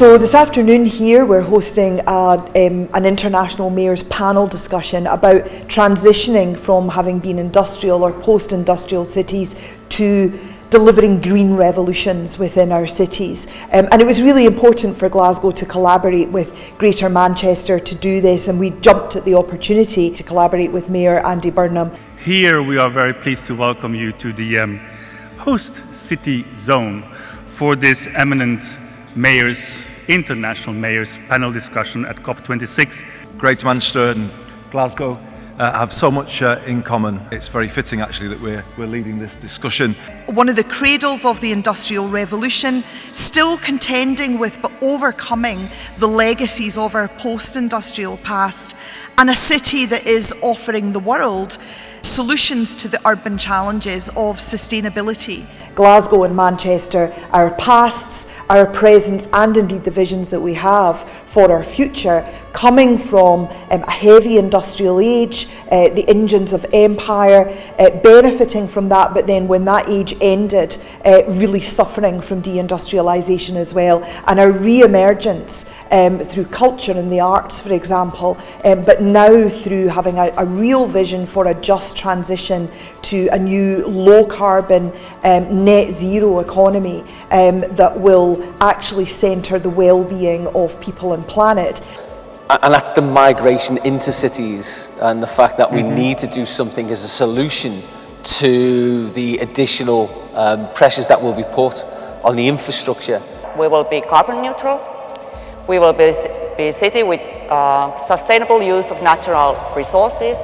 So this afternoon here we're hosting an international mayors panel discussion about transitioning from having been industrial or post-industrial cities to delivering green revolutions within our cities. And it was really important for Glasgow to collaborate with Greater Manchester to do this, and we jumped at the opportunity to collaborate with Mayor Andy Burnham. Here we are very pleased to welcome you to the host city zone for this eminent international mayors panel discussion at COP26. Greater Manchester and Glasgow have so much in common. It's very fitting actually that we're leading this discussion. One of the cradles of the Industrial Revolution, still contending with but overcoming the legacies of our post-industrial past, and a city that is offering the world solutions to the urban challenges of sustainability. Glasgow and Manchester, our pasts, our presents, and indeed the visions that we have for our future, coming from a heavy industrial age, the engines of empire, benefiting from that, but then when that age ended, really suffering from deindustrialisation as well, and our re-emergence through culture and the arts, for example, but now through having a real vision for a just transition to a new low-carbon, net zero economy that will actually centre the well-being of people and planet. And that's the migration into cities and the fact that we need to do something as a solution to the additional pressures that will be put on the infrastructure. We will be carbon neutral. We will be a city with sustainable use of natural resources,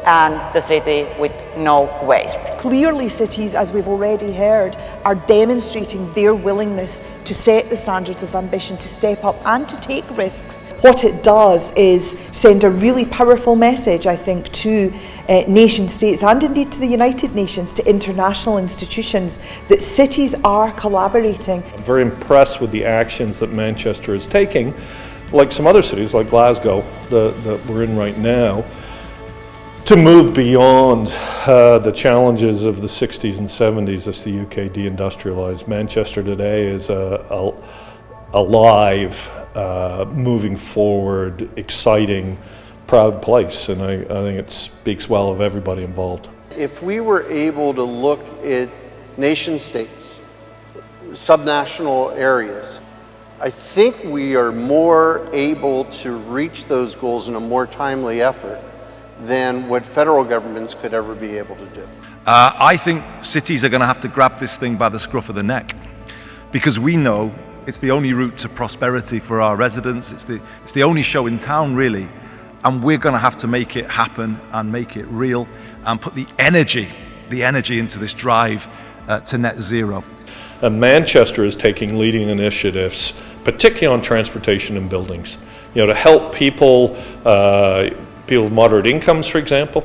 and the city with no waste. Clearly cities, as we've already heard, are demonstrating their willingness to set the standards of ambition, to step up and to take risks. What it does is send a really powerful message, I think, to nation states and indeed to the United Nations, to international institutions, that cities are collaborating. I'm very impressed with the actions that Manchester is taking, like some other cities like Glasgow that we're in right now, to move beyond the challenges of the 60s and 70s as the UK deindustrialised. Manchester today is a live, moving forward, exciting, proud place, and I think it speaks well of everybody involved. If we were able to look at nation states, subnational areas, I think we are more able to reach those goals in a more timely effort than what federal governments could ever be able to do. I think cities are going to have to grab this thing by the scruff of the neck, because we know it's the only route to prosperity for our residents. It's the only show in town, really, and we're going to have to make it happen and make it real and put the energy into this drive to net zero. And Manchester is taking leading initiatives, particularly on transportation and buildings, to help people with moderate incomes, for example,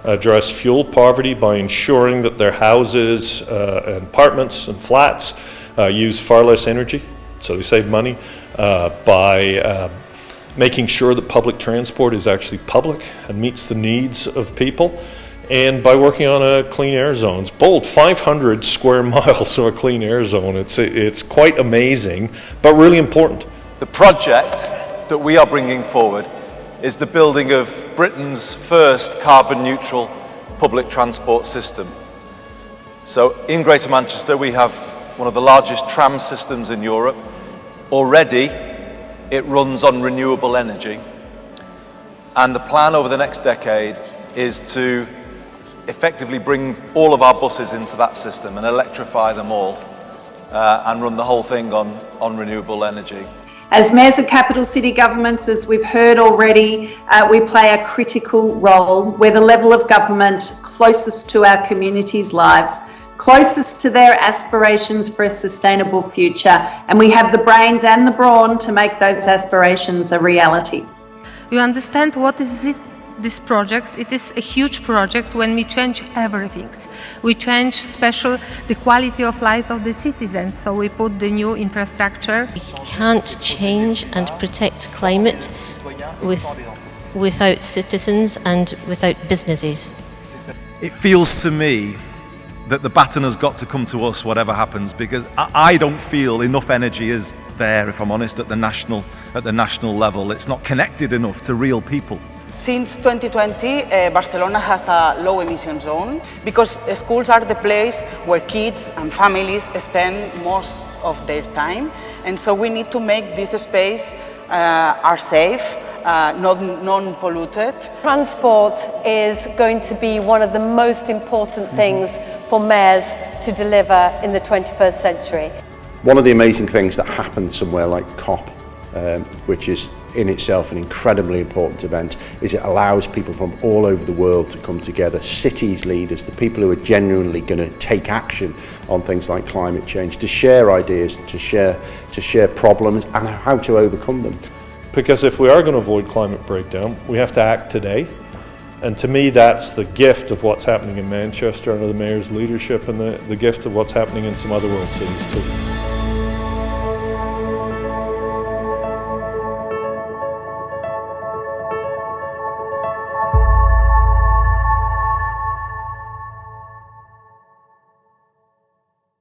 address fuel poverty by ensuring that their houses and apartments and flats use far less energy, so they save money, by making sure that public transport is actually public and meets the needs of people, and by working on a clean air zone. It's bold, 500 square miles of a clean air zone. It's quite amazing, but really important. The project that we are bringing forward is the building of Britain's first carbon neutral public transport system. So in Greater Manchester we have one of the largest tram systems in Europe. Already it runs on renewable energy, and the plan over the next decade is to effectively bring all of our buses into that system and electrify them all and run the whole thing on renewable energy. As mayors of capital city governments, as we've heard already, we play a critical role. We're the level of government closest to our communities' lives, closest to their aspirations for a sustainable future, and we have the brains and the brawn to make those aspirations a reality. You understand what is it? This project, it is a huge project when we change everything. We change the quality of life of the citizens, so we put the new infrastructure. We can't change and protect climate without citizens and without businesses. It feels to me that the baton has got to come to us whatever happens, because I don't feel enough energy is there, if I'm honest, at the national level. It's not connected enough to real people. Since 2020, Barcelona has a low emission zone because schools are the place where kids and families spend most of their time, and so we need to make this space are safe, non-polluted. Transport is going to be one of the most important things for mayors to deliver in the 21st century. One of the amazing things that happens somewhere like COP, which is in itself an incredibly important event, is it allows people from all over the world to come together, cities leaders, the people who are genuinely going to take action on things like climate change, to share ideas, to share problems and how to overcome them. Because if we are going to avoid climate breakdown, we have to act today. And to me, that's the gift of what's happening in Manchester under the Mayor's leadership, and the gift of what's happening in some other world cities too.